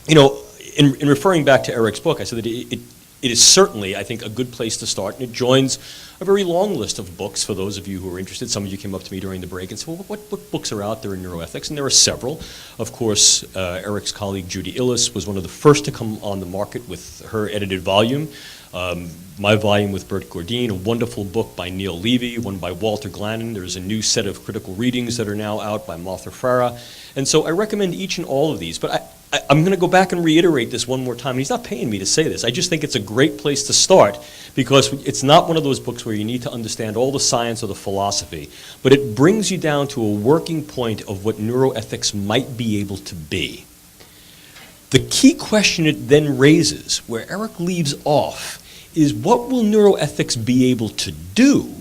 You know, in referring back to Eric's book, I said that it is certainly, I think, a good place to start, and it joins a very long list of books for those of you who are interested. Some of you came up to me during the break and said, well, what books are out there in neuroethics? And there are several. Of course, Eric's colleague Judy Illes was one of the first to come on the market with her edited volume. My volume with Bert Gordine, a wonderful book by Neil Levy, one by Walter Glannon. There's a new set of critical readings that are now out by Martha Farah. And so I recommend each and all of these. But I'm going to go back and reiterate this one more time. And he's not paying me to say this. I just think it's a great place to start because it's not one of those books where you need to understand all the science or the philosophy, but it brings you down to a working point of what neuroethics might be able to be. The key question it then raises, where Eric leaves off, is what will neuroethics be able to do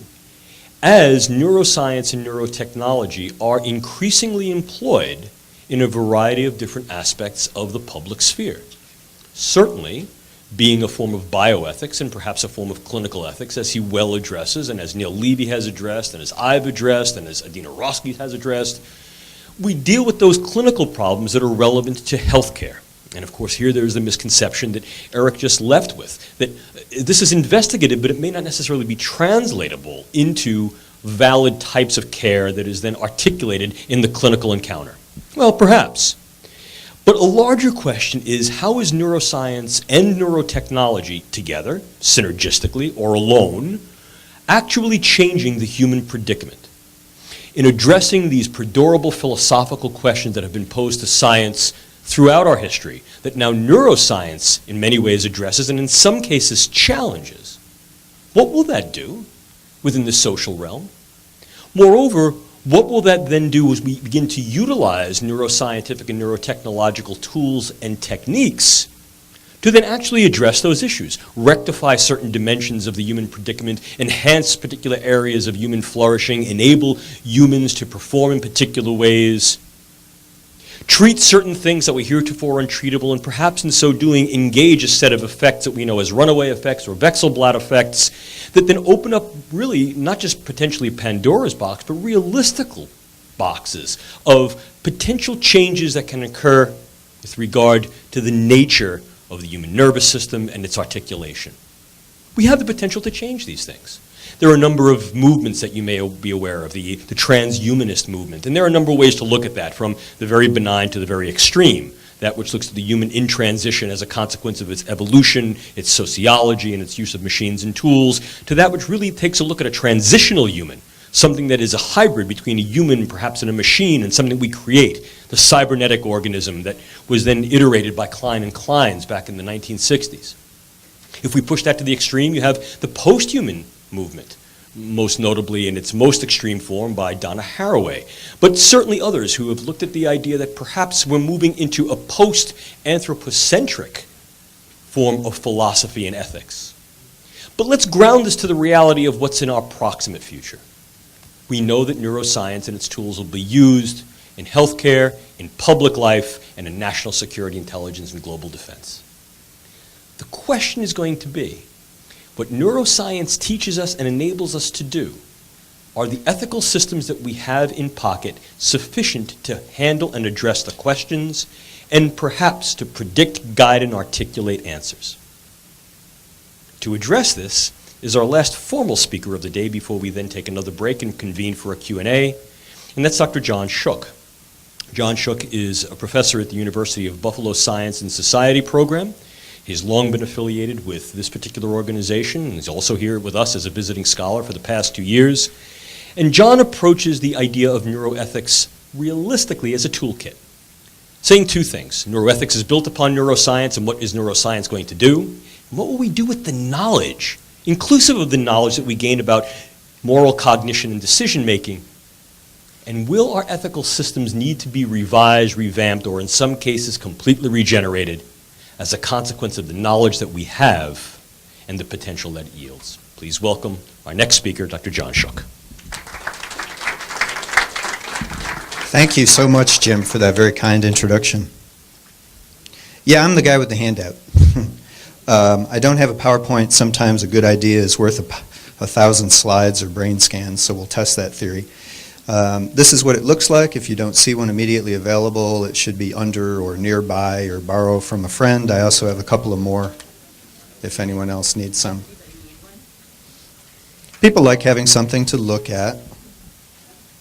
as neuroscience and neurotechnology are increasingly employed in a variety of different aspects of the public sphere? Certainly, being a form of bioethics and perhaps a form of clinical ethics, as he well addresses, and as Neil Levy has addressed, and as I've addressed, and as Adina Roski has addressed, we deal with those clinical problems that are relevant to healthcare. And of course, here there's the misconception that Eric just left with, that this is investigative, but it may not necessarily be translatable into valid types of care that is then articulated in the clinical encounter. Well, perhaps. But a larger question is, how is neuroscience and neurotechnology together, synergistically or alone, actually changing the human predicament? In addressing these perdurable philosophical questions that have been posed to science throughout our history, that now neuroscience in many ways addresses and in some cases challenges, what will that do within the social realm? Moreover, what will that then do as we begin to utilize neuroscientific and neurotechnological tools and techniques to then actually address those issues, rectify certain dimensions of the human predicament, enhance particular areas of human flourishing, enable humans to perform in particular ways, treat certain things that were heretofore untreatable, and perhaps in so doing engage a set of effects that we know as runaway effects or Wechselblatt effects that then open up really not just potentially Pandora's box, but realistical boxes of potential changes that can occur with regard to the nature of the human nervous system and its articulation. We have the potential to change these things. There are a number of movements that you may be aware of, the transhumanist movement, and there are a number of ways to look at that, from the very benign to the very extreme, that which looks at the human in transition as a consequence of its evolution, its sociology, and its use of machines and tools, to that which really takes a look at a transitional human, something that is a hybrid between a human perhaps and a machine and something we create, the cybernetic organism that was then iterated by Klein and Kleins back in the 1960s. If we push that to the extreme, you have the post-human movement, most notably in its most extreme form by Donna Haraway, but certainly others who have looked at the idea that perhaps we're moving into a post-anthropocentric form of philosophy and ethics. But let's ground this to the reality of what's in our proximate future. We know that neuroscience and its tools will be used in healthcare, in public life, and in national security, intelligence, and global defense. The question is going to be, what neuroscience teaches us and enables us to do, are the ethical systems that we have in pocket sufficient to handle and address the questions and perhaps to predict, guide, and articulate answers? To address this is our last formal speaker of the day before we then take another break and convene for a Q&A, and that's Dr. John Shook. John Shook is a professor at the University of Buffalo Science and Society program. He's long been affiliated with this particular organization, and he's also here with us as a visiting scholar for the past 2 years. And John approaches the idea of neuroethics realistically as a toolkit, saying two things. Neuroethics is built upon neuroscience, and what is neuroscience going to do? And what will we do with the knowledge, inclusive of the knowledge that we gain about moral cognition and decision-making? And will our ethical systems need to be revised, revamped, or in some cases completely regenerated as a consequence of the knowledge that we have and the potential that it yields? Please welcome our next speaker, Dr. John Shook. Thank you so much, Jim, for that very kind introduction. Yeah, I'm the guy with the handout. I don't have a PowerPoint. Sometimes a good idea is worth 1,000 slides or brain scans, so we'll test that theory. This is what it looks like. If you don't see one immediately available, it should be under or nearby or borrow from a friend. I also have a couple of more if anyone else needs some. People like having something to look at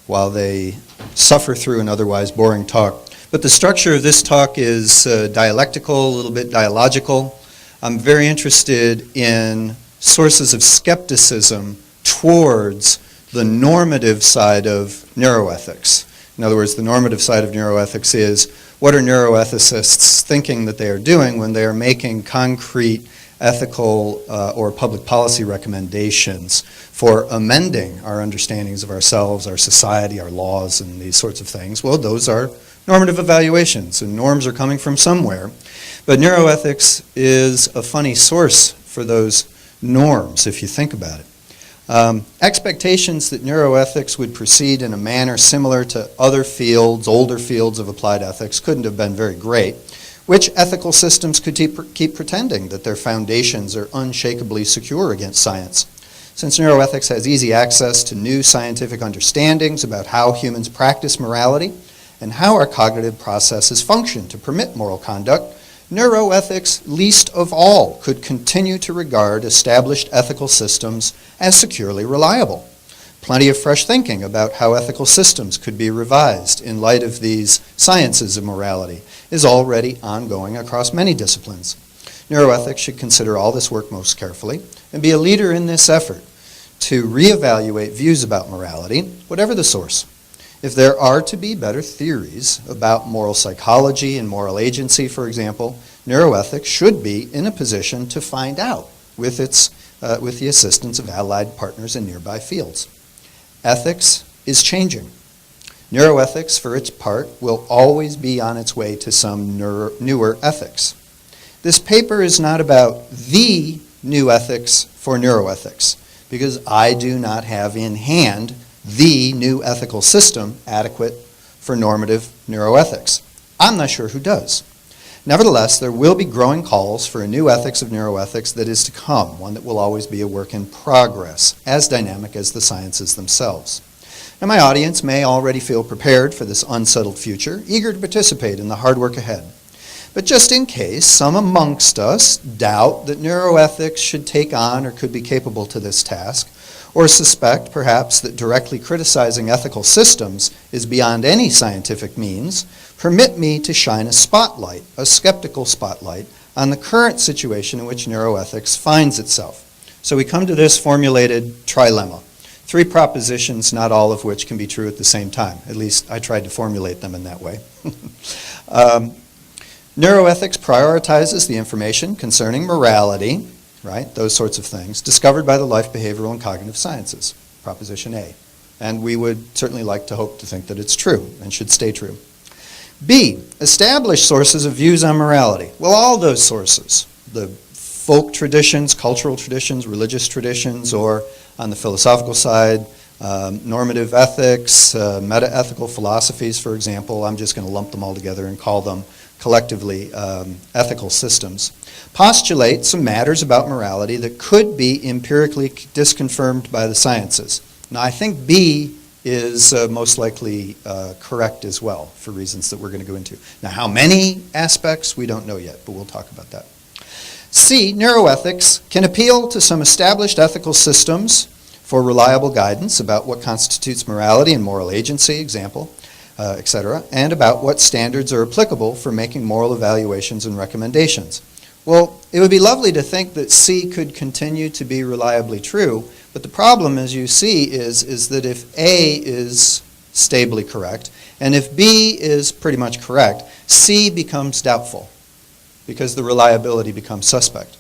while they suffer through an otherwise boring talk. But the structure of this talk is dialectical, a little bit dialogical. I'm very interested in sources of skepticism towards the normative side of neuroethics. In other words, the normative side of neuroethics is, what are neuroethicists thinking that they are doing when they are making concrete ethical or public policy recommendations for amending our understandings of ourselves, our society, our laws, and these sorts of things? Well, those are normative evaluations, and norms are coming from somewhere. But neuroethics is a funny source for those norms, if you think about it. Expectations that neuroethics would proceed in a manner similar to other fields, older fields of applied ethics, couldn't have been very great. Which ethical systems could keep pretending that their foundations are unshakably secure against science? Since neuroethics has easy access to new scientific understandings about how humans practice morality and how our cognitive processes function to permit moral conduct, neuroethics, least of all, could continue to regard established ethical systems as securely reliable. Plenty of fresh thinking about how ethical systems could be revised in light of these sciences of morality is already ongoing across many disciplines. Neuroethics should consider all this work most carefully and be a leader in this effort to reevaluate views about morality, whatever the source. If there are to be better theories about moral psychology and moral agency, for example, neuroethics should be in a position to find out with the assistance of allied partners in nearby fields. Ethics is changing. Neuroethics, for its part, will always be on its way to some newer ethics. This paper is not about the new ethics for neuroethics, because I do not have in hand the new ethical system adequate for normative neuroethics. I'm not sure who does. Nevertheless, there will be growing calls for a new ethics of neuroethics that is to come, one that will always be a work in progress, as dynamic as the sciences themselves. Now, my audience may already feel prepared for this unsettled future, eager to participate in the hard work ahead. But just in case some amongst us doubt that neuroethics should take on or could be capable to this task, or suspect, perhaps, that directly criticizing ethical systems is beyond any scientific means, permit me to shine a spotlight, a skeptical spotlight, on the current situation in which neuroethics finds itself. So we come to this formulated trilemma. 3 propositions, not all of which can be true at the same time. At least I tried to formulate them in that way. Neuroethics prioritizes the information concerning morality, right, those sorts of things, discovered by the life, behavioral, and cognitive sciences, Proposition A. And we would certainly like to hope to think that it's true and should stay true. B, establish sources of views on morality. Well, all those sources, the folk traditions, cultural traditions, religious traditions, or on the philosophical side, normative ethics, meta-ethical philosophies, for example, I'm just going to lump them all together and call them collectively ethical systems, postulate some matters about morality that could be empirically disconfirmed by the sciences. Now, I think B is most likely correct as well, for reasons that we're going to go into. Now, how many aspects, we don't know yet, but we'll talk about that. C, neuroethics can appeal to some established ethical systems for reliable guidance about what constitutes morality and moral agency, example, etc., and about what standards are applicable for making moral evaluations and recommendations. Well, it would be lovely to think that C could continue to be reliably true, but the problem, as you see, is that if A is stably correct, and if B is pretty much correct, C becomes doubtful, because the reliability becomes suspect.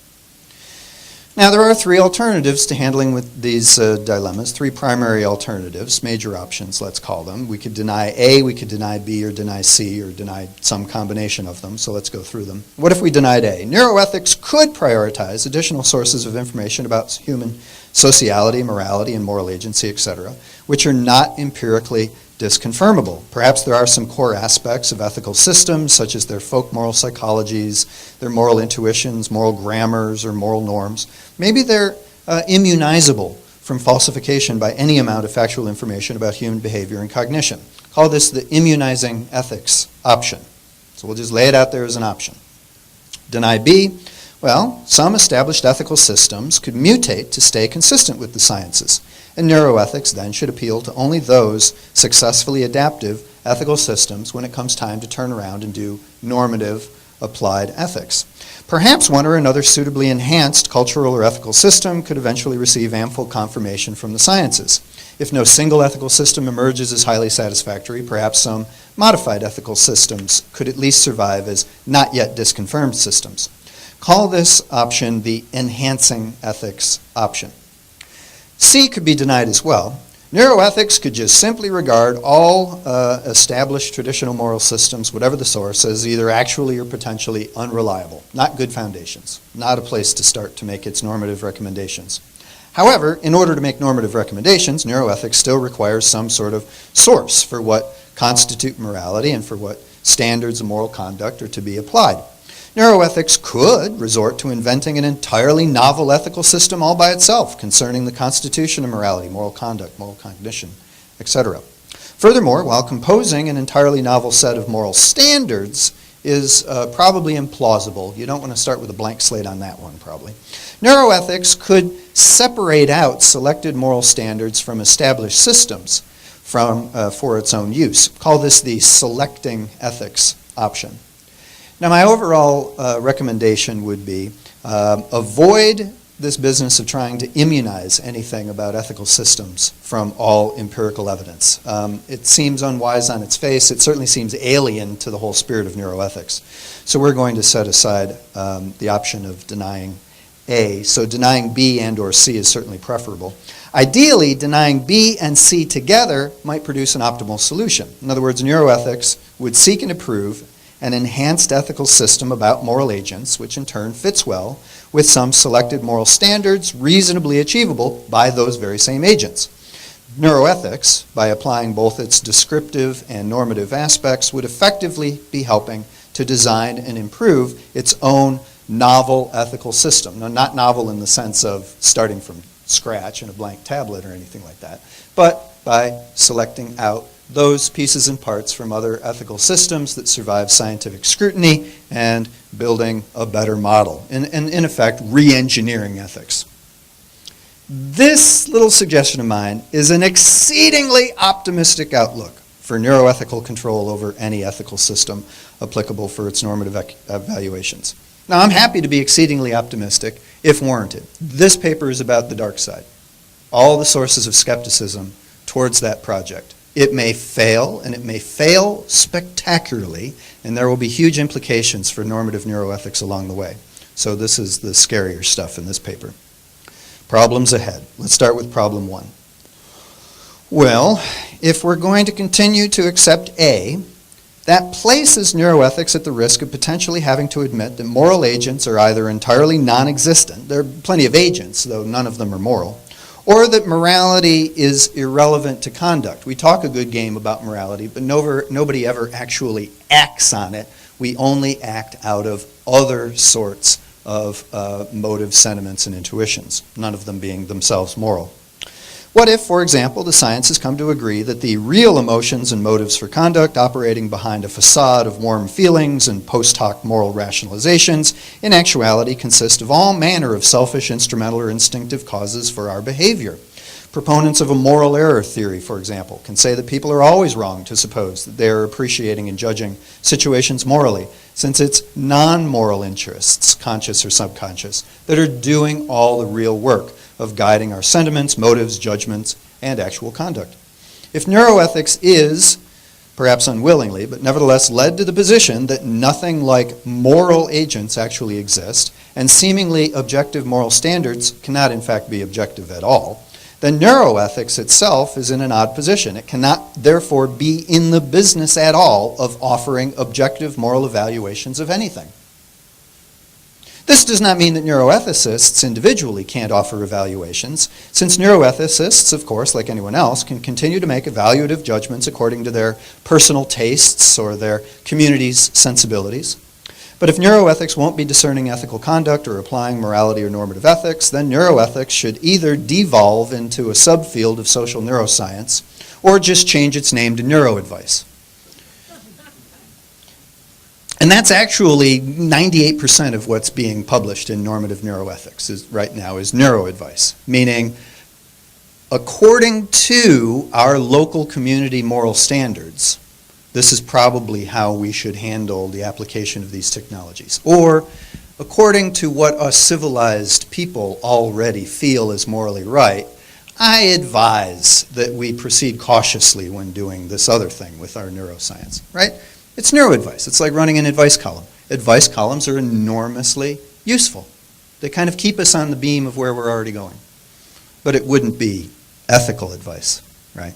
Now, there are 3 alternatives to handling with these dilemmas, 3 primary alternatives, major options, let's call them. We could deny A, we could deny B, or deny C, or deny some combination of them, so let's go through them. What if we denied A? Neuroethics could prioritize additional sources of information about human sociality, morality, and moral agency, etc., which are not empirically disconfirmable. Perhaps there are some core aspects of ethical systems, such as their folk moral psychologies, their moral intuitions, moral grammars, or moral norms. Maybe they're immunizable from falsification by any amount of factual information about human behavior and cognition. Call this the immunizing ethics option. So we'll just lay it out there as an option. Deny B. Well, some established ethical systems could mutate to stay consistent with the sciences, and neuroethics then should appeal to only those successfully adaptive ethical systems when it comes time to turn around and do normative applied ethics. Perhaps one or another suitably enhanced cultural or ethical system could eventually receive ample confirmation from the sciences. If no single ethical system emerges as highly satisfactory, perhaps some modified ethical systems could at least survive as not yet disconfirmed systems. Call this option the enhancing ethics option. C could be denied as well. Neuroethics could just simply regard all established traditional moral systems, whatever the source, as either actually or potentially unreliable, not good foundations, not a place to start to make its normative recommendations. However, in order to make normative recommendations, neuroethics still requires some sort of source for what constitute morality and for what standards of moral conduct are to be applied. Neuroethics could resort to inventing an entirely novel ethical system all by itself concerning the constitution of morality, moral conduct, moral cognition, etc. Furthermore, while composing an entirely novel set of moral standards is probably implausible, you don't want to start with a blank slate on that one probably, neuroethics could separate out selected moral standards from established systems for its own use. Call this the selecting ethics option. Now, my overall recommendation would be avoid this business of trying to immunize anything about ethical systems from all empirical evidence. It seems unwise on its face. It certainly seems alien to the whole spirit of neuroethics. So we're going to set aside the option of denying A. So denying B and or C is certainly preferable. Ideally, denying B and C together might produce an optimal solution. In other words, neuroethics would seek and approve an enhanced ethical system about moral agents, which in turn fits well with some selected moral standards reasonably achievable by those very same agents. Neuroethics, by applying both its descriptive and normative aspects, would effectively be helping to design and improve its own novel ethical system. Now, not novel in the sense of starting from scratch in a blank tablet or anything like that, but by selecting out those pieces and parts from other ethical systems that survive scientific scrutiny and building a better model, and in effect, re-engineering ethics. This little suggestion of mine is an exceedingly optimistic outlook for neuroethical control over any ethical system applicable for its normative evaluations. Now, I'm happy to be exceedingly optimistic if warranted. This paper is about the dark side, all the sources of skepticism towards that project. It may fail, and it may fail spectacularly, and there will be huge implications for normative neuroethics along the way. So this is the scarier stuff in this paper. Problems ahead. Let's start with problem 1. Well, if we're going to continue to accept A, that places neuroethics at the risk of potentially having to admit that moral agents are either entirely non-existent, there are plenty of agents, though none of them are moral, or that morality is irrelevant to conduct. We talk a good game about morality, but nobody ever actually acts on it. We only act out of other sorts of motive sentiments and intuitions, none of them being themselves moral. What if, for example, the sciences come to agree that the real emotions and motives for conduct operating behind a facade of warm feelings and post hoc moral rationalizations in actuality consist of all manner of selfish, instrumental, or instinctive causes for our behavior? Proponents of a moral error theory, for example, can say that people are always wrong to suppose that they are appreciating and judging situations morally, since it's non-moral interests, conscious or subconscious, that are doing all the real work of guiding our sentiments, motives, judgments, and actual conduct. If neuroethics is, perhaps unwillingly, but nevertheless led to the position that nothing like moral agents actually exist, and seemingly objective moral standards cannot in fact be objective at all, then neuroethics itself is in an odd position. It cannot therefore be in the business at all of offering objective moral evaluations of anything. This does not mean that neuroethicists individually can't offer evaluations, since neuroethicists, of course, like anyone else, can continue to make evaluative judgments according to their personal tastes or their community's sensibilities. But if neuroethics won't be discerning ethical conduct or applying morality or normative ethics, then neuroethics should either devolve into a subfield of social neuroscience or just change its name to neuroadvice. And that's actually 98% of what's being published in normative neuroethics right now is neuroadvice, meaning according to our local community moral standards, this is probably how we should handle the application of these technologies. Or, according to what us civilized people already feel is morally right, I advise that we proceed cautiously when doing this other thing with our neuroscience, right? It's neuroadvice. It's like running an advice column. Advice columns are enormously useful. They kind of keep us on the beam of where we're already going. But it wouldn't be ethical advice, right?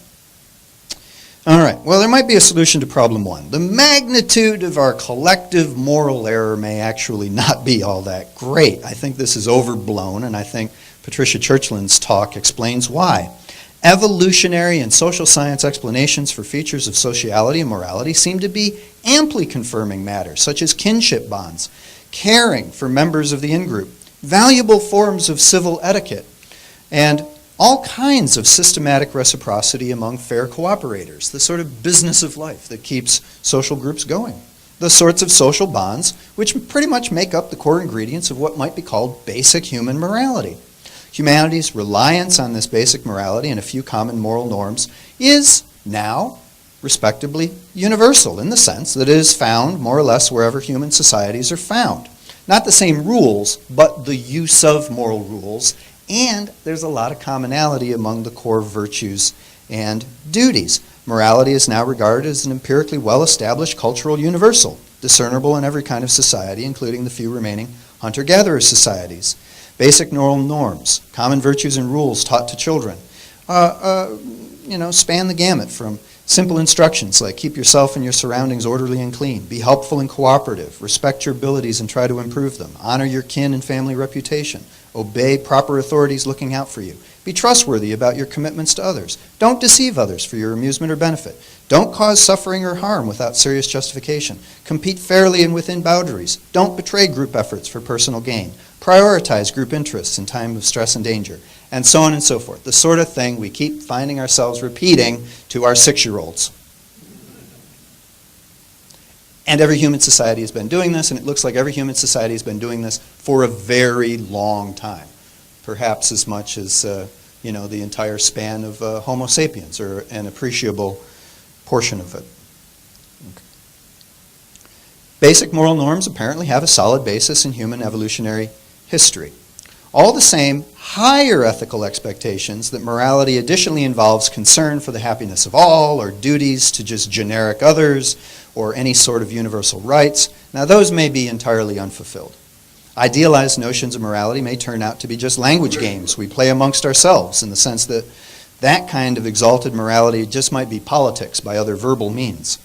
All right, well, there might be a solution to problem one. The magnitude of our collective moral error may actually not be all that great. I think this is overblown, and I think Patricia Churchland's talk explains why. Evolutionary and social science explanations for features of sociality and morality seem to be amply confirming matters, such as kinship bonds, caring for members of the in-group, valuable forms of civil etiquette, and all kinds of systematic reciprocity among fair cooperators, the sort of business of life that keeps social groups going. The sorts of social bonds which pretty much make up the core ingredients of what might be called basic human morality. Humanity's reliance on this basic morality and a few common moral norms is now, respectably, universal in the sense that it is found more or less wherever human societies are found. Not the same rules, but the use of moral rules. And there's a lot of commonality among the core virtues and duties. Morality is now regarded as an empirically well-established cultural universal, discernible in every kind of society, including the few remaining hunter-gatherer societies. Basic moral norms, common virtues and rules taught to children, span the gamut from simple instructions like keep yourself and your surroundings orderly and clean, be helpful and cooperative, respect your abilities and try to improve them, honor your kin and family reputation, obey proper authorities looking out for you. Be trustworthy about your commitments to others. Don't deceive others for your amusement or benefit. Don't cause suffering or harm without serious justification. Compete fairly and within boundaries. Don't betray group efforts for personal gain. Prioritize group interests in time of stress and danger. And so on and so forth. The sort of thing we keep finding ourselves repeating to our 6-year-olds. And every human society has been doing this, and it looks like every human society has been doing this for a very long time. Perhaps as much as, the entire span of Homo sapiens, or an appreciable portion of it. Okay. Basic moral norms apparently have a solid basis in human evolutionary history. All the same, higher ethical expectations that morality additionally involves concern for the happiness of all, or duties to just generic others, or any sort of universal rights, now those may be entirely unfulfilled. Idealized notions of morality may turn out to be just language games we play amongst ourselves, in the sense that that kind of exalted morality just might be politics by other verbal means.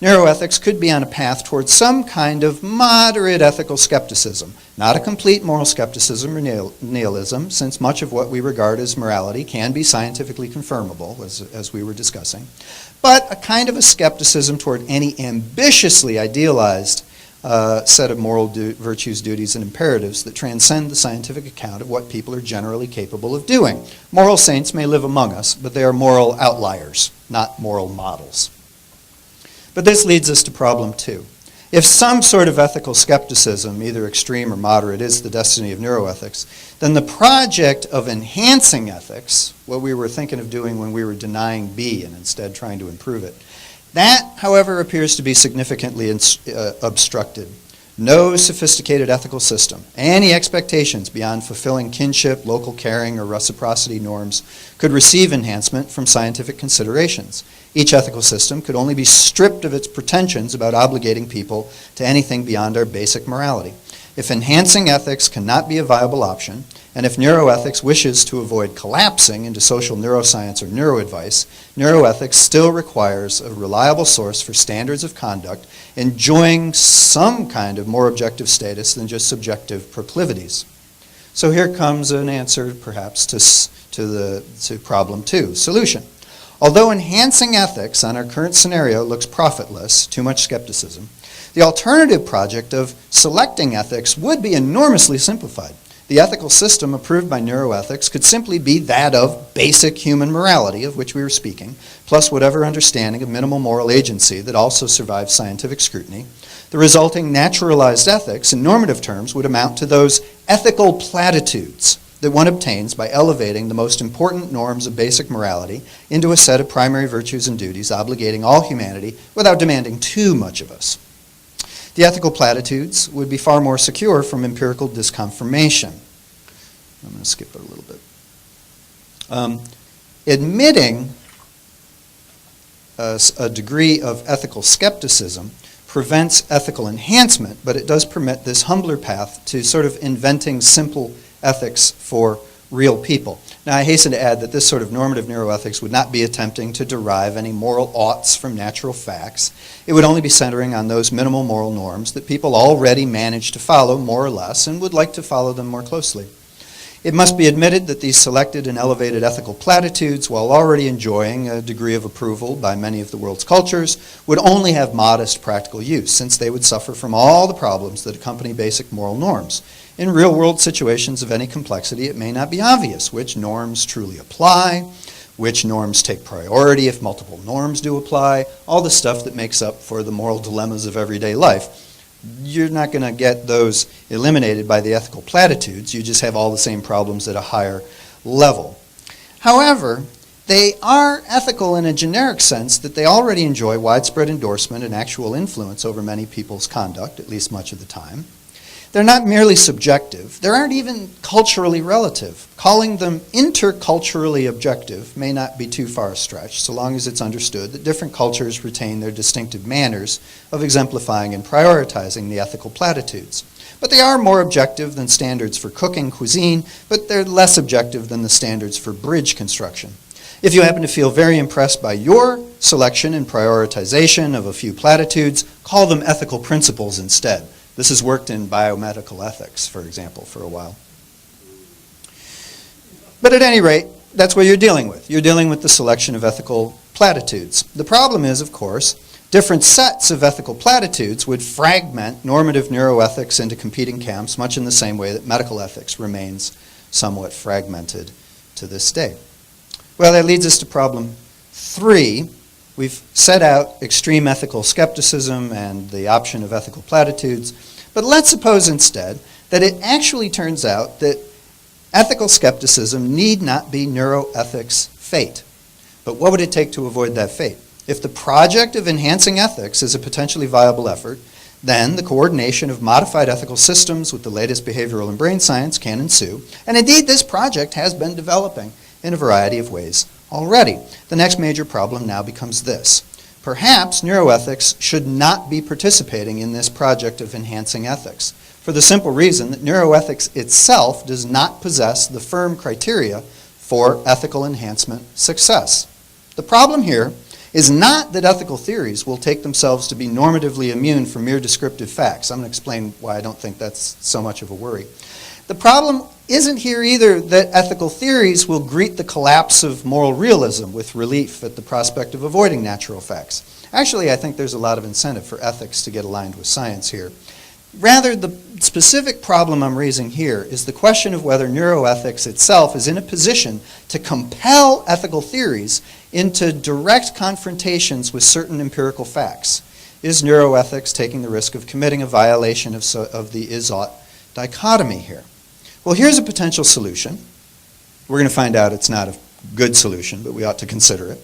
Neuroethics could be on a path towards some kind of moderate ethical skepticism, not a complete moral skepticism or nihilism, since much of what we regard as morality can be scientifically confirmable, as we were discussing, but a kind of a skepticism toward any ambitiously idealized set of moral virtues, duties, and imperatives that transcend the scientific account of what people are generally capable of doing. Moral saints may live among us, but they are moral outliers, not moral models. But this leads us to problem 2. If some sort of ethical skepticism, either extreme or moderate, is the destiny of neuroethics, then the project of enhancing ethics, what we were thinking of doing when we were denying B and instead trying to improve it, that, however, appears to be significantly obstructed. No sophisticated ethical system, any expectations beyond fulfilling kinship, local caring, or reciprocity norms could receive enhancement from scientific considerations. Each ethical system could only be stripped of its pretensions about obligating people to anything beyond our basic morality. If enhancing ethics cannot be a viable option, and if neuroethics wishes to avoid collapsing into social neuroscience or neuroadvice, neuroethics still requires a reliable source for standards of conduct enjoying some kind of more objective status than just subjective proclivities. So here comes an answer, perhaps, to problem 2, solution. Although enhancing ethics on our current scenario looks profitless, too much skepticism, The alternative project of selecting ethics would be enormously simplified. The ethical system approved by neuroethics could simply be that of basic human morality, of which we were speaking, plus whatever understanding of minimal moral agency that also survives scientific scrutiny. The resulting naturalized ethics, in normative terms, would amount to those ethical platitudes that one obtains by elevating the most important norms of basic morality into a set of primary virtues and duties obligating all humanity without demanding too much of us. The ethical platitudes would be far more secure from empirical disconfirmation. I'm going to skip it a little bit. Admitting a degree of ethical skepticism prevents ethical enhancement, but it does permit this humbler path to sort of inventing simple ethics for real people. Now, I hasten to add that this sort of normative neuroethics would not be attempting to derive any moral oughts from natural facts. It would only be centering on those minimal moral norms that people already manage to follow more or less and would like to follow them more closely. It must be admitted that these selected and elevated ethical platitudes, while already enjoying a degree of approval by many of the world's cultures, would only have modest practical use, since they would suffer from all the problems that accompany basic moral norms. In real-world situations of any complexity, it may not be obvious which norms truly apply, which norms take priority if multiple norms do apply, all the stuff that makes up for the moral dilemmas of everyday life. You're not going to get those eliminated by the ethical platitudes. You just have all the same problems at a higher level. However, they are ethical in a generic sense that they already enjoy widespread endorsement and actual influence over many people's conduct, at least much of the time. They're not merely subjective. They aren't even culturally relative. Calling them interculturally objective may not be too far a stretch, so long as it's understood that different cultures retain their distinctive manners of exemplifying and prioritizing the ethical platitudes. But they are more objective than standards for cooking cuisine, but they're less objective than the standards for bridge construction. If you happen to feel very impressed by your selection and prioritization of a few platitudes, call them ethical principles instead. This has worked in biomedical ethics, for example, for a while. But at any rate, that's what you're dealing with. You're dealing with the selection of ethical platitudes. The problem is, of course, different sets of ethical platitudes would fragment normative neuroethics into competing camps, much in the same way that medical ethics remains somewhat fragmented to this day. Well, that leads us to problem 3. We've set out extreme ethical skepticism and the option of ethical platitudes, but let's suppose instead that it actually turns out that ethical skepticism need not be neuroethics' fate. But what would it take to avoid that fate? If the project of enhancing ethics is a potentially viable effort, then the coordination of modified ethical systems with the latest behavioral and brain science can ensue, and indeed this project has been developing in a variety of ways already. The next major problem now becomes this. Perhaps neuroethics should not be participating in this project of enhancing ethics, for the simple reason that neuroethics itself does not possess the firm criteria for ethical enhancement success. The problem here is not that ethical theories will take themselves to be normatively immune from mere descriptive facts. I'm going to explain why I don't think that's so much of a worry. The problem isn't here either that ethical theories will greet the collapse of moral realism with relief at the prospect of avoiding natural facts. Actually, I think there's a lot of incentive for ethics to get aligned with science here. Rather, the specific problem I'm raising here is the question of whether neuroethics itself is in a position to compel ethical theories into direct confrontations with certain empirical facts. Is neuroethics taking the risk of committing a violation of the is-ought dichotomy here? Well, here's a potential solution. We're going to find out it's not a good solution, but we ought to consider it.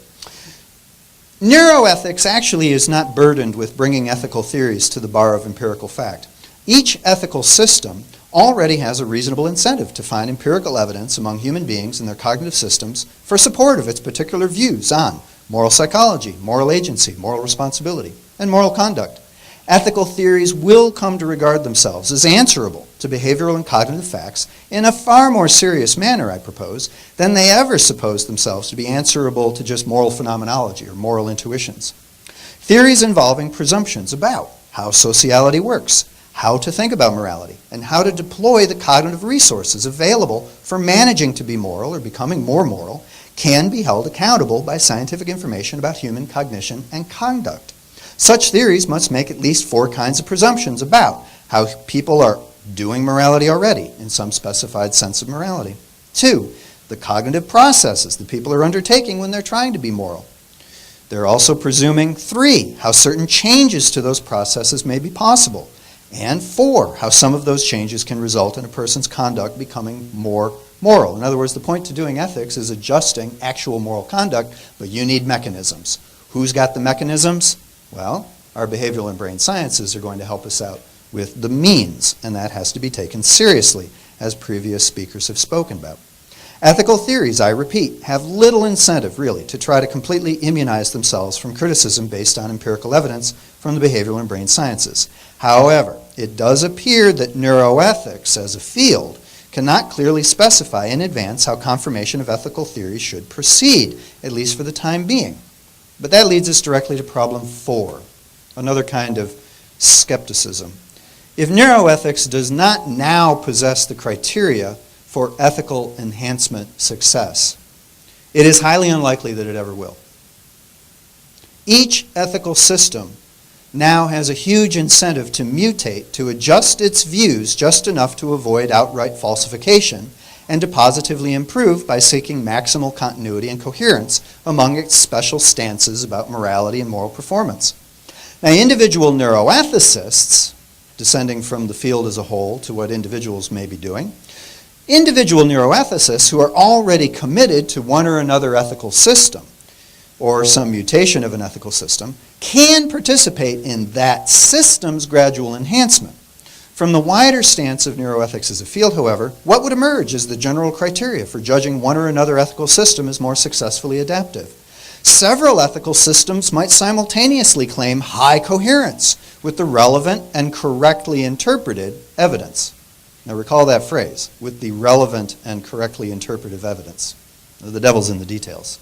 Neuroethics actually is not burdened with bringing ethical theories to the bar of empirical fact. Each ethical system already has a reasonable incentive to find empirical evidence among human beings and their cognitive systems for support of its particular views on moral psychology, moral agency, moral responsibility, and moral conduct. Ethical theories will come to regard themselves as answerable to behavioral and cognitive facts in a far more serious manner, I propose, than they ever supposed themselves to be answerable to just moral phenomenology or moral intuitions. Theories involving presumptions about how sociality works, how to think about morality, and how to deploy the cognitive resources available for managing to be moral or becoming more moral can be held accountable by scientific information about human cognition and conduct. Such theories must make at least 4 kinds of presumptions about how people are doing morality already, in some specified sense of morality. 2, the cognitive processes that people are undertaking when they're trying to be moral. They're also presuming 3, how certain changes to those processes may be possible. And 4, how some of those changes can result in a person's conduct becoming more moral. In other words, the point to doing ethics is adjusting actual moral conduct, but you need mechanisms. Who's got the mechanisms? Well, our behavioral and brain sciences are going to help us out with the means, and that has to be taken seriously, as previous speakers have spoken about. Ethical theories, I repeat, have little incentive, really, to try to completely immunize themselves from criticism based on empirical evidence from the behavioral and brain sciences. However, it does appear that neuroethics as a field cannot clearly specify in advance how confirmation of ethical theories should proceed, at least for the time being. But that leads us directly to problem 4, another kind of skepticism. If neuroethics does not now possess the criteria for ethical enhancement success, it is highly unlikely that it ever will. Each ethical system now has a huge incentive to mutate, to adjust its views just enough to avoid outright falsification, and to positively improve by seeking maximal continuity and coherence among its special stances about morality and moral performance. Now, individual neuroethicists, descending from the field as a whole to what individuals may be doing, individual neuroethicists who are already committed to one or another ethical system, or some mutation of an ethical system, can participate in that system's gradual enhancement. From the wider stance of neuroethics as a field, however, what would emerge as the general criteria for judging one or another ethical system as more successfully adaptive? Several ethical systems might simultaneously claim high coherence with the relevant and correctly interpreted evidence. Now recall that phrase, with the relevant and correctly interpretive evidence. The devil's in the details.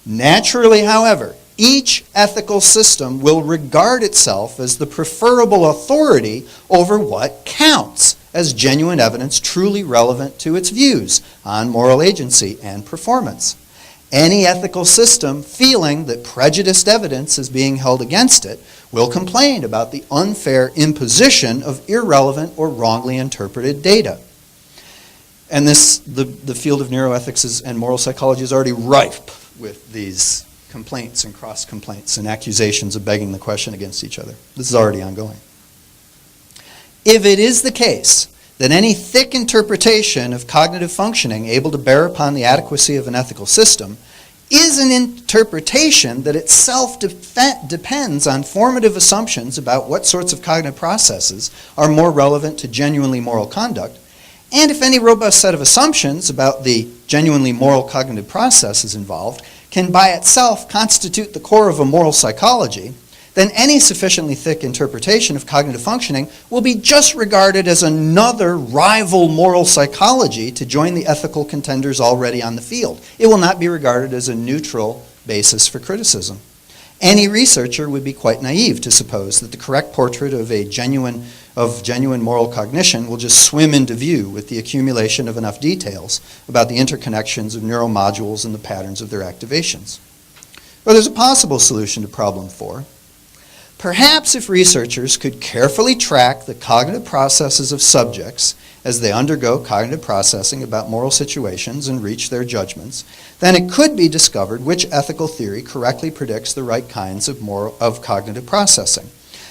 Naturally, however, each ethical system will regard itself as the preferable authority over what counts as genuine evidence truly relevant to its views on moral agency and performance. Any ethical system feeling that prejudiced evidence is being held against it will complain about the unfair imposition of irrelevant or wrongly interpreted data. And the field of neuroethics and moral psychology is already ripe with these complaints and cross-complaints and accusations of begging the question against each other. This is already ongoing. If it is the case that any thick interpretation of cognitive functioning able to bear upon the adequacy of an ethical system is an interpretation that itself depends on formative assumptions about what sorts of cognitive processes are more relevant to genuinely moral conduct, and if any robust set of assumptions about the genuinely moral cognitive processes involved can by itself constitute the core of a moral psychology, then any sufficiently thick interpretation of cognitive functioning will be just regarded as another rival moral psychology to join the ethical contenders already on the field. It will not be regarded as a neutral basis for criticism. Any researcher would be quite naive to suppose that the correct portrait of genuine moral cognition will just swim into view with the accumulation of enough details about the interconnections of neuromodules and the patterns of their activations. But there's a possible solution to problem 4. Perhaps if researchers could carefully track the cognitive processes of subjects as they undergo cognitive processing about moral situations and reach their judgments, then it could be discovered which ethical theory correctly predicts the right kinds of cognitive processing.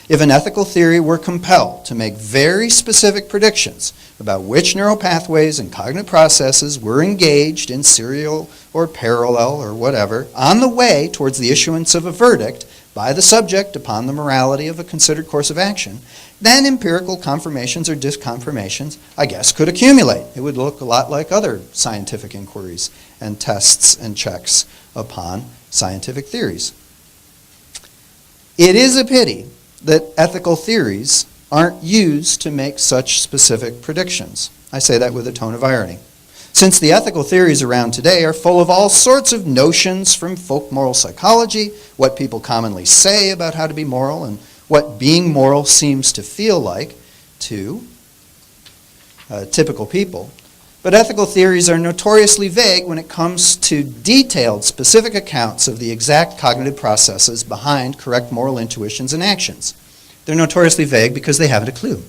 If an ethical theory were compelled to make very specific predictions about which neural pathways and cognitive processes were engaged in serial or parallel or whatever on the way towards the issuance of a verdict by the subject upon the morality of a considered course of action, then empirical confirmations or disconfirmations, I guess, could accumulate. It would look a lot like other scientific inquiries and tests and checks upon scientific theories. It is a pity that ethical theories aren't used to make such specific predictions. I say that with a tone of irony. Since the ethical theories around today are full of all sorts of notions from folk moral psychology, what people commonly say about how to be moral, and what being moral seems to feel like to typical people, But ethical theories are notoriously vague when it comes to detailed, specific accounts of the exact cognitive processes behind correct moral intuitions and actions. They're notoriously vague because they haven't a clue.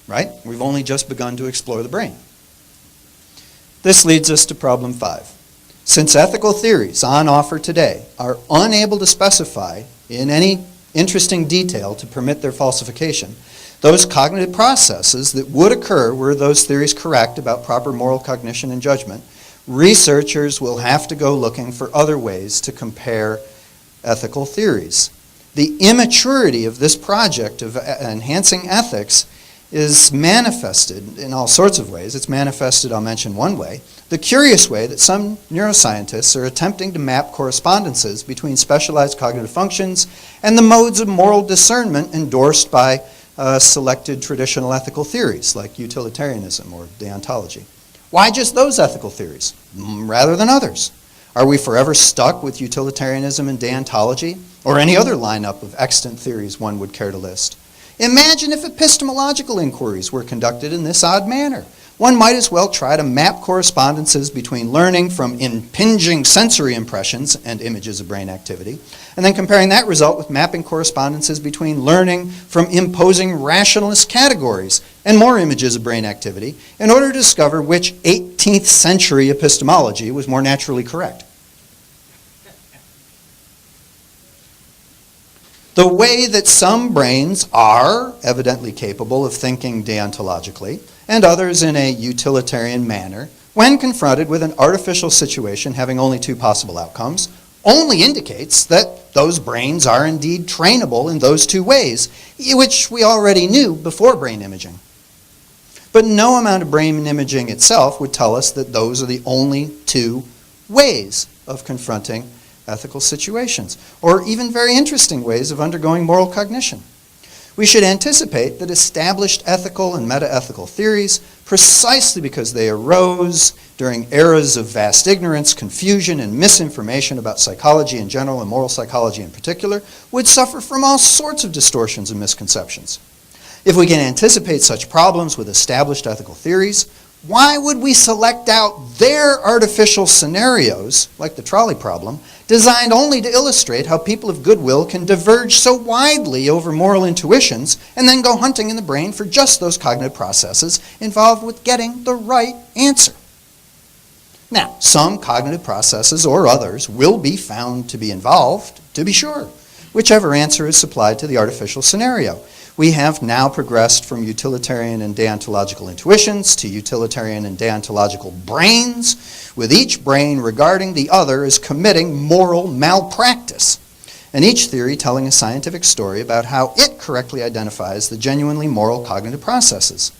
Right? We've only just begun to explore the brain. This leads us to problem 5. Since ethical theories on offer today are unable to specify in any interesting detail to permit their falsification, those cognitive processes that would occur were those theories correct about proper moral cognition and judgment, researchers will have to go looking for other ways to compare ethical theories. The immaturity of this project of enhancing ethics is manifested in all sorts of ways. It's manifested, I'll mention one way, the curious way that some neuroscientists are attempting to map correspondences between specialized cognitive functions and the modes of moral discernment endorsed by selected traditional ethical theories like utilitarianism or deontology. Why just those ethical theories rather than others? Are we forever stuck with utilitarianism and deontology or any other lineup of extant theories one would care to list? Imagine if epistemological inquiries were conducted in this odd manner. One might as well try to map correspondences between learning from impinging sensory impressions and images of brain activity, and then comparing that result with mapping correspondences between learning from imposing rationalist categories and more images of brain activity in order to discover which 18th century epistemology was more naturally correct. The way that some brains are evidently capable of thinking deontologically, and others in a utilitarian manner, when confronted with an artificial situation having only two possible outcomes, only indicates that those brains are indeed trainable in those two ways, which we already knew before brain imaging. But no amount of brain imaging itself would tell us that those are the only two ways of confronting ethical situations, or even very interesting ways of undergoing moral cognition. We should anticipate that established ethical and meta-ethical theories, precisely because they arose during eras of vast ignorance, confusion, and misinformation about psychology in general and moral psychology in particular, would suffer from all sorts of distortions and misconceptions. If we can anticipate such problems with established ethical theories, why would we select out their artificial scenarios, like the trolley problem, designed only to illustrate how people of goodwill can diverge so widely over moral intuitions and then go hunting in the brain for just those cognitive processes involved with getting the right answer? Now, some cognitive processes or others will be found to be involved, to be sure, whichever answer is supplied to the artificial scenario. We have now progressed from utilitarian and deontological intuitions to utilitarian and deontological brains, with each brain regarding the other as committing moral malpractice, and each theory telling a scientific story about how it correctly identifies the genuinely moral cognitive processes.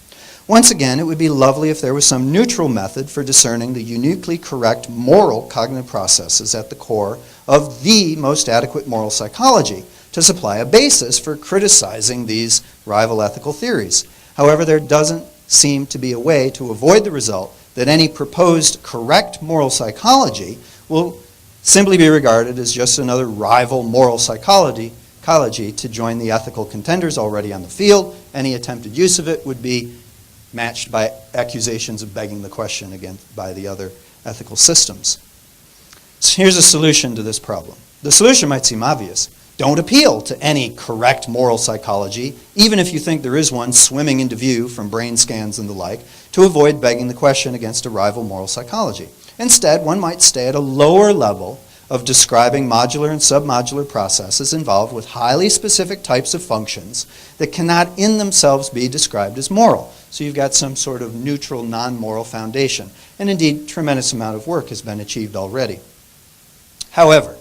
Once again, it would be lovely if there was some neutral method for discerning the uniquely correct moral cognitive processes at the core of the most adequate moral psychology, to supply a basis for criticizing these rival ethical theories. However, there doesn't seem to be a way to avoid the result that any proposed correct moral psychology will simply be regarded as just another rival moral psychology to join the ethical contenders already on the field. Any attempted use of it would be matched by accusations of begging the question against by the other ethical systems. So here's a solution to this problem. The solution might seem obvious. Don't appeal to any correct moral psychology, even if you think there is one swimming into view from brain scans and the like, to avoid begging the question against a rival moral psychology. Instead, one might stay at a lower level of describing modular and submodular processes involved with highly specific types of functions that cannot in themselves be described as moral. So you've got some sort of neutral, non-moral foundation. And indeed, tremendous amount of work has been achieved already. However,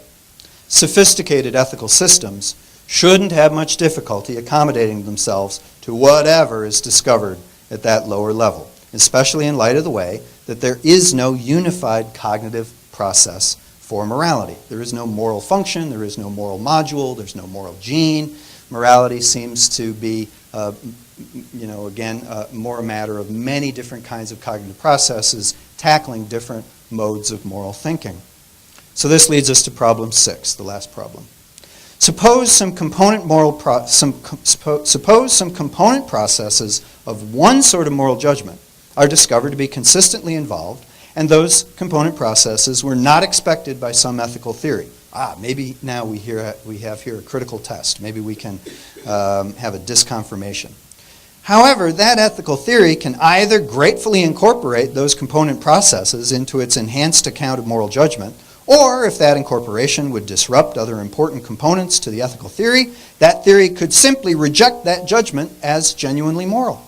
sophisticated ethical systems shouldn't have much difficulty accommodating themselves to whatever is discovered at that lower level, especially in light of the way that there is no unified cognitive process for morality. There is no moral function, there is no moral module, there's no moral gene. Morality seems to be, more a matter of many different kinds of cognitive processes tackling different modes of moral thinking. So this leads us to problem 6, the last problem. Suppose some component processes of one sort of moral judgment are discovered to be consistently involved, and those component processes were not expected by some ethical theory. Maybe now we have here a critical test. Maybe we can have a disconfirmation. However, that ethical theory can either gratefully incorporate those component processes into its enhanced account of moral judgment, or if that incorporation would disrupt other important components to the ethical theory, that theory could simply reject that judgment as genuinely moral.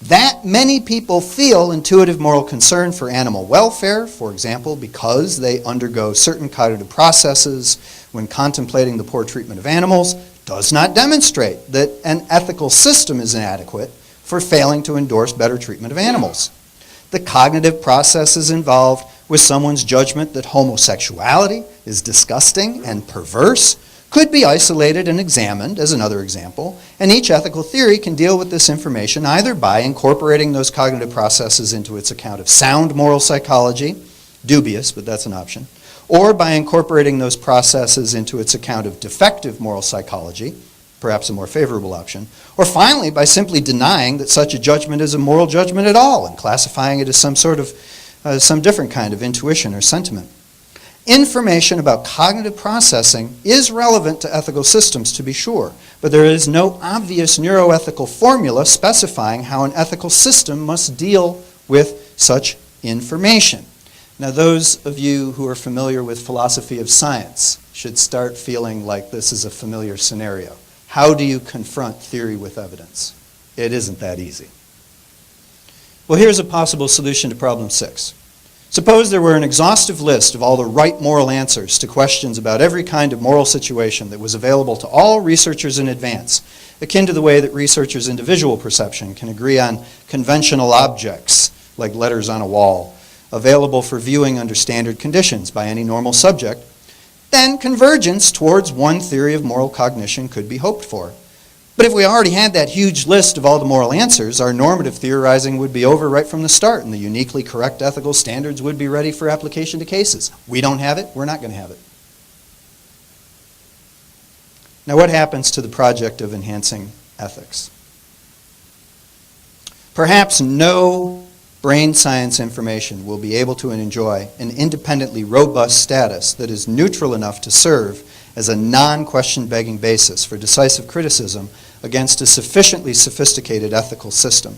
That many people feel intuitive moral concern for animal welfare, for example, because they undergo certain cognitive processes when contemplating the poor treatment of animals, does not demonstrate that an ethical system is inadequate for failing to endorse better treatment of animals. The cognitive processes involved with someone's judgment that homosexuality is disgusting and perverse could be isolated and examined as another example, and each ethical theory can deal with this information either by incorporating those cognitive processes into its account of sound moral psychology, dubious, but that's an option, or by incorporating those processes into its account of defective moral psychology, perhaps a more favorable option, or finally by simply denying that such a judgment is a moral judgment at all and classifying it as some different kind of intuition or sentiment. Information about cognitive processing is relevant to ethical systems, to be sure, but there is no obvious neuroethical formula specifying how an ethical system must deal with such information. Now, those of you who are familiar with philosophy of science should start feeling like this is a familiar scenario. How do you confront theory with evidence? It isn't that easy. Well, here's a possible solution to problem 6. Suppose there were an exhaustive list of all the right moral answers to questions about every kind of moral situation that was available to all researchers in advance, akin to the way that researchers in visual perception can agree on conventional objects, like letters on a wall, available for viewing under standard conditions by any normal subject. Then convergence towards one theory of moral cognition could be hoped for. But if we already had that huge list of all the moral answers, our normative theorizing would be over right from the start, and the uniquely correct ethical standards would be ready for application to cases. We don't have it, we're not going to have it. Now, what happens to the project of enhancing ethics? Perhaps no brain science information will be able to enjoy an independently robust status that is neutral enough to serve as a non-question begging basis for decisive criticism against a sufficiently sophisticated ethical system.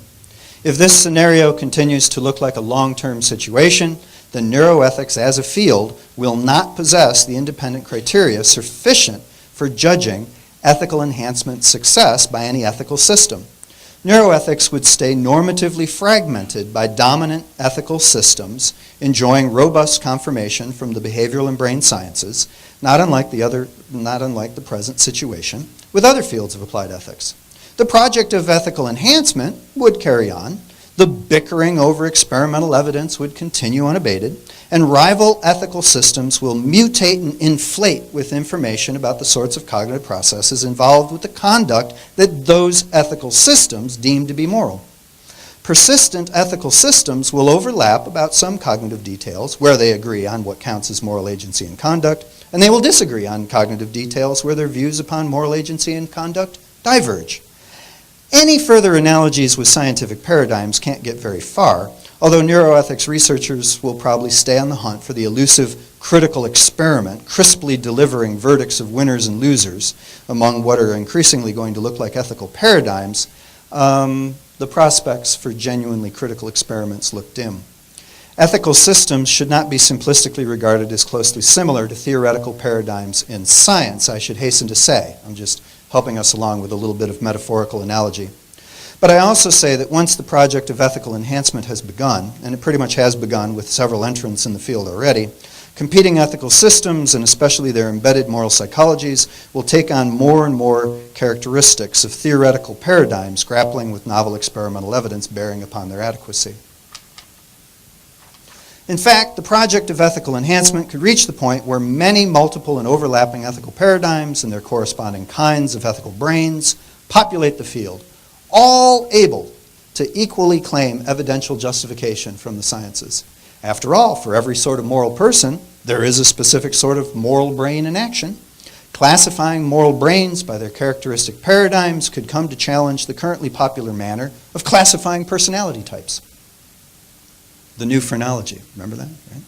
If this scenario continues to look like a long-term situation, then neuroethics as a field will not possess the independent criteria sufficient for judging ethical enhancement success by any ethical system. Neuroethics would stay normatively fragmented by dominant ethical systems enjoying robust confirmation from the behavioral and brain sciences, not unlike the present situation with other fields of applied ethics. The project of ethical enhancement would carry on, the bickering over experimental evidence would continue unabated, and rival ethical systems will mutate and inflate with information about the sorts of cognitive processes involved with the conduct that those ethical systems deem to be moral. Persistent ethical systems will overlap about some cognitive details where they agree on what counts as moral agency and conduct, and they will disagree on cognitive details where their views upon moral agency and conduct diverge. Any further analogies with scientific paradigms can't get very far, although neuroethics researchers will probably stay on the hunt for the elusive critical experiment, crisply delivering verdicts of winners and losers among what are increasingly going to look like ethical paradigms. The prospects for genuinely critical experiments look dim. Ethical systems should not be simplistically regarded as closely similar to theoretical paradigms in science, I should hasten to say. I'm just helping us along with a little bit of metaphorical analogy. But I also say that once the project of ethical enhancement has begun, and it pretty much has begun with several entrants in the field already, competing ethical systems, and especially their embedded moral psychologies, will take on more and more characteristics of theoretical paradigms grappling with novel experimental evidence bearing upon their adequacy. In fact, the project of ethical enhancement could reach the point where many multiple and overlapping ethical paradigms and their corresponding kinds of ethical brains populate the field, all able to equally claim evidential justification from the sciences. After all, for every sort of moral person, there is a specific sort of moral brain in action. Classifying moral brains by their characteristic paradigms could come to challenge the currently popular manner of classifying personality types. the new phrenology. Remember that? Right?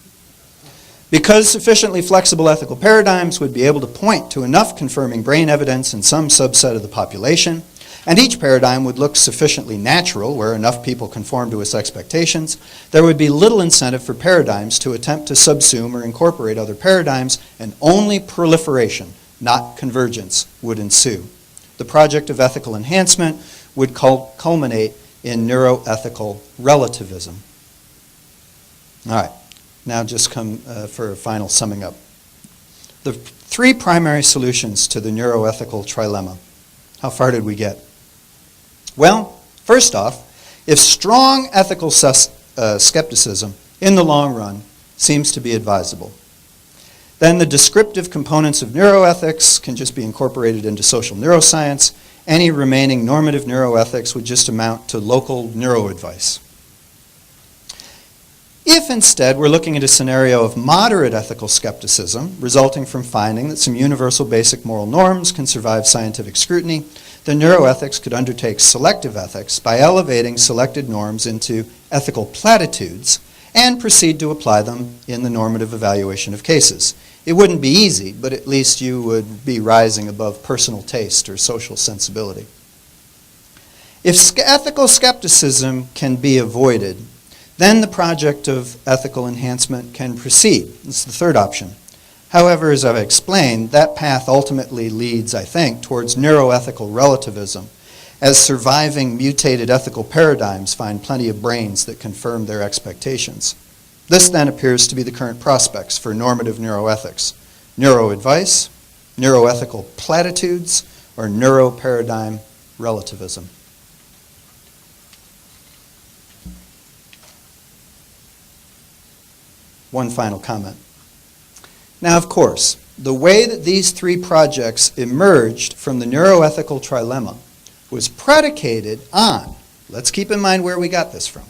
Because sufficiently flexible ethical paradigms would be able to point to enough confirming brain evidence in some subset of the population, and each paradigm would look sufficiently natural where enough people conform to its expectations, there would be little incentive for paradigms to attempt to subsume or incorporate other paradigms, and only proliferation, not convergence, would ensue. The project of ethical enhancement would culminate in neuroethical relativism. All right, now just come for a final summing up. The three primary solutions to the neuroethical trilemma. How far did we get? Well, first off, if strong ethical skepticism in the long run seems to be advisable, then the descriptive components of neuroethics can just be incorporated into social neuroscience. Any remaining normative neuroethics would just amount to local neuroadvice. If instead we're looking at a scenario of moderate ethical skepticism resulting from finding that some universal basic moral norms can survive scientific scrutiny, then neuroethics could undertake selective ethics by elevating selected norms into ethical platitudes and proceed to apply them in the normative evaluation of cases. It wouldn't be easy, but at least you would be rising above personal taste or social sensibility. If ethical skepticism can be avoided, then the project of ethical enhancement can proceed. This is the third option. However, as I've explained, that path ultimately leads, I think, towards neuroethical relativism, as surviving mutated ethical paradigms find plenty of brains that confirm their expectations. This then appears to be the current prospects for normative neuroethics: neuroadvice, neuroethical platitudes, or neuroparadigm relativism. One final comment. Now, of course, the way that these three projects emerged from the neuroethical trilemma was predicated on, let's keep in mind where we got this from,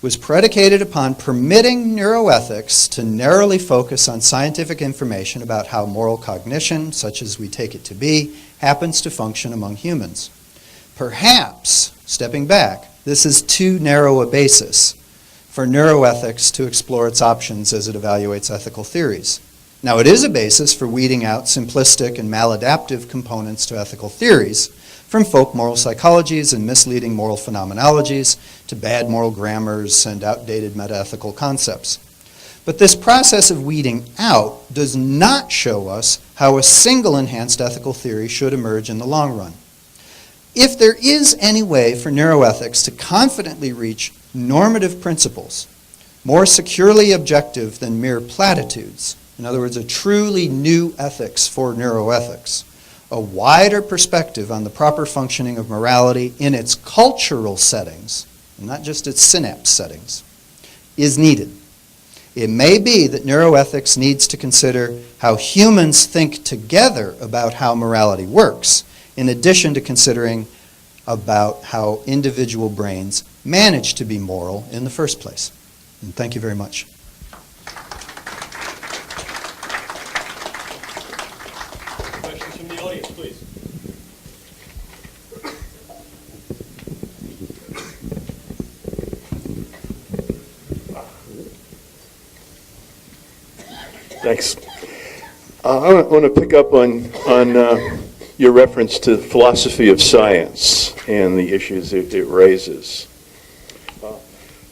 was predicated upon permitting neuroethics to narrowly focus on scientific information about how moral cognition, such as we take it to be, happens to function among humans. Perhaps, stepping back, this is too narrow a basis for neuroethics to explore its options as it evaluates ethical theories. Now, it is a basis for weeding out simplistic and maladaptive components to ethical theories, from folk moral psychologies and misleading moral phenomenologies to bad moral grammars and outdated metaethical concepts. But this process of weeding out does not show us how a single enhanced ethical theory should emerge in the long run. If there is any way for neuroethics to confidently reach normative principles, more securely objective than mere platitudes, in other words, a truly new ethics for neuroethics, a wider perspective on the proper functioning of morality in its cultural settings, and not just its synapse settings, is needed. It may be that neuroethics needs to consider how humans think together about how morality works, in addition to considering about how individual brains manage to be moral in the first place. And thank you very much. Questions from the audience, please. Thanks. I want to pick up on your reference to philosophy of science and the issues it raises.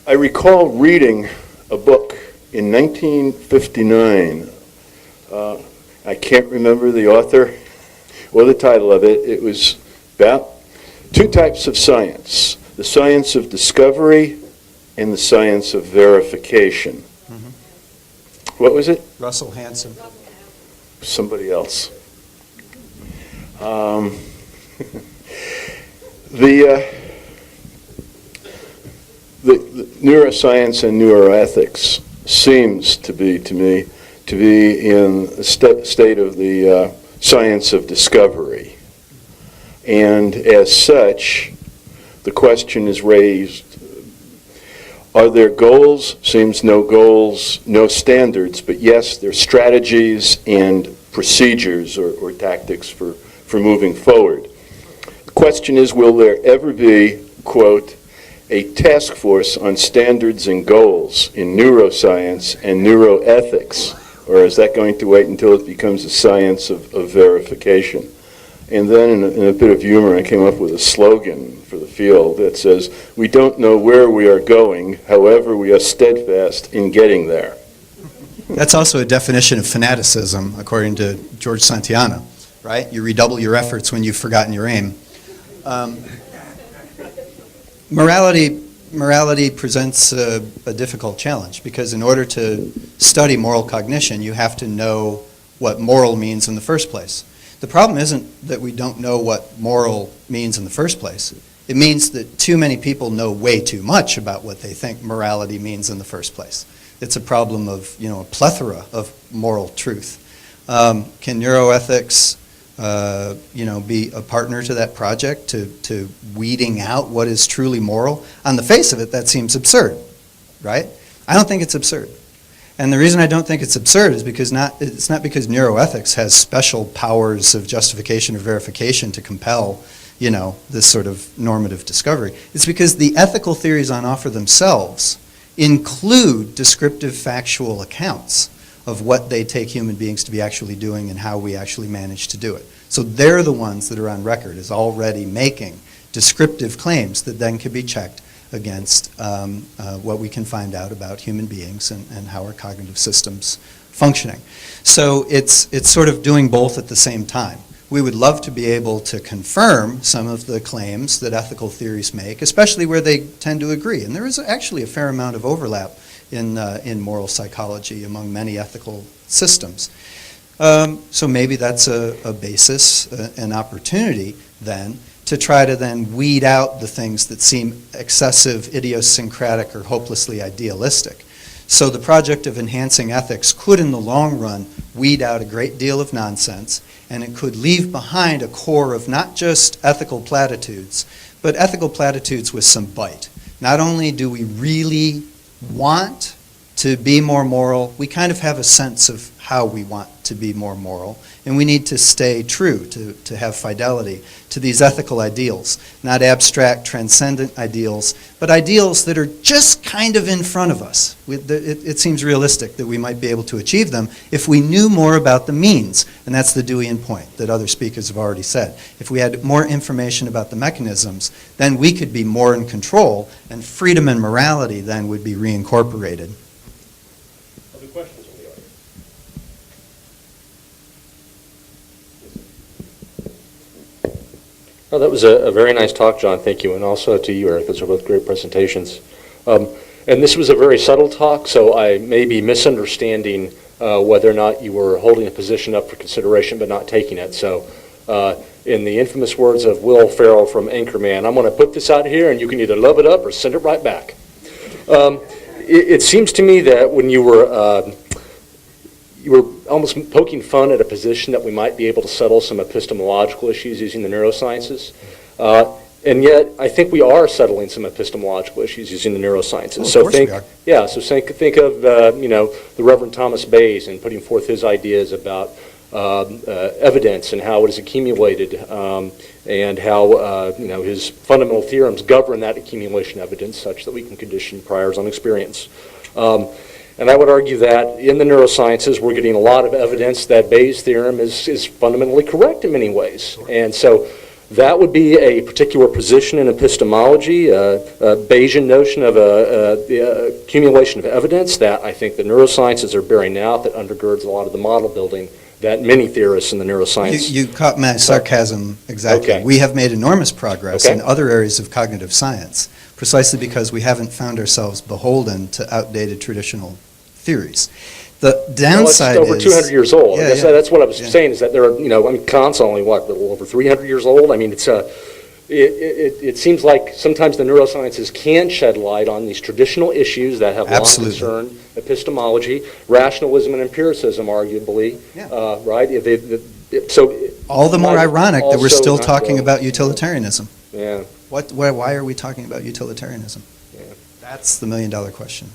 I recall reading a book in 1959. I can't remember the author or the title of it. It was about two types of science: the science of discovery and the science of verification. Mm-hmm. What was it? Russell Hanson. Somebody else. The neuroscience and neuroethics seems to be, to me, to be in a state of the science of discovery. And as such, the question is raised, are there goals? Seems no goals, no standards, but yes, there are strategies and procedures or tactics for moving forward. The question is, will there ever be, quote, a task force on standards and goals in neuroscience and neuroethics, or is that going to wait until it becomes a science of verification? And then in a bit of humor, I came up with a slogan for the field that says, "We don't know where we are going, however we are steadfast in getting there." That's also a definition of fanaticism, according to George Santayana, right? You redouble your efforts when you've forgotten your aim. Morality presents a difficult challenge, because in order to study moral cognition, you have to know what moral means in the first place. The problem isn't that we don't know what moral means in the first place. It means that too many people know way too much about what they think morality means in the first place. It's a problem of, a plethora of moral truth. Can neuroethics, be a partner to that project, to weeding out what is truly moral? On the face of it, that seems absurd, right? I don't think it's absurd. And the reason I don't think it's absurd is because it's not because neuroethics has special powers of justification or verification to compel, this sort of normative discovery. It's because the ethical theories on offer themselves include descriptive factual accounts of what they take human beings to be actually doing and how we actually manage to do it. So they're the ones that are on record as already making descriptive claims that then can be checked against what we can find out about human beings and how our cognitive systems functioning. So it's sort of doing both at the same time. We would love to be able to confirm some of the claims that ethical theories make, especially where they tend to agree. And there is actually a fair amount of overlap in moral psychology among many ethical systems. So maybe that's a basis, an opportunity then, to try to then weed out the things that seem excessive, idiosyncratic, or hopelessly idealistic. So the project of enhancing ethics could, in the long run, weed out a great deal of nonsense, and it could leave behind a core of not just ethical platitudes, but ethical platitudes with some bite. Not only do we really want to be more moral, we kind of have a sense of how we want to be more moral, and we need to stay true, to have fidelity to these ethical ideals, not abstract, transcendent ideals, but ideals that are just kind of in front of us. It seems realistic that we might be able to achieve them if we knew more about the means, and that's the Deweyan point that other speakers have already said. If we had more information about the mechanisms, then we could be more in control, and freedom and morality then would be reincorporated. Other questions from the audience? Oh, that was a very nice talk, John. Thank you. And also to you, Eric. Those are both great presentations. And this was a very subtle talk, so I may be misunderstanding whether or not you were holding a position up for consideration but not taking it. So in the infamous words of Will Ferrell from Anchorman, I'm going to put this out here and you can either love it up or send it right back. It seems to me that when you were almost poking fun at a position that we might be able to settle some epistemological issues using the neurosciences. And yet, I think we are settling some epistemological issues using the neurosciences. Well, of course we are. Yeah, so think of the Reverend Thomas Bayes and putting forth his ideas about evidence and how it is accumulated, and how his fundamental theorems govern that accumulation of evidence, such that we can condition priors on experience. And I would argue that in the neurosciences, we're getting a lot of evidence that Bayes' theorem is fundamentally correct in many ways. And so that would be a particular position in epistemology, a Bayesian notion of the accumulation of evidence that I think the neurosciences are bearing out, that undergirds a lot of the model building that many theorists in the neuroscience... You caught my sarcasm exactly. Okay. We have made enormous progress Okay. in other areas of cognitive science, precisely because we haven't found ourselves beholden to outdated traditional theories. The downside it's over 200 years old. Yeah, I guess yeah. that's what I was saying, is that there are, Kant's only, what, a little over 300 years old? I mean, it seems like sometimes the neurosciences can shed light on these traditional issues that have Absolutely. long concerned epistemology, rationalism and empiricism, arguably, Yeah. right? All the more ironic that we're also still not talking go- about utilitarianism. Yeah. Why are we talking about utilitarianism? Yeah. That's the million-dollar question.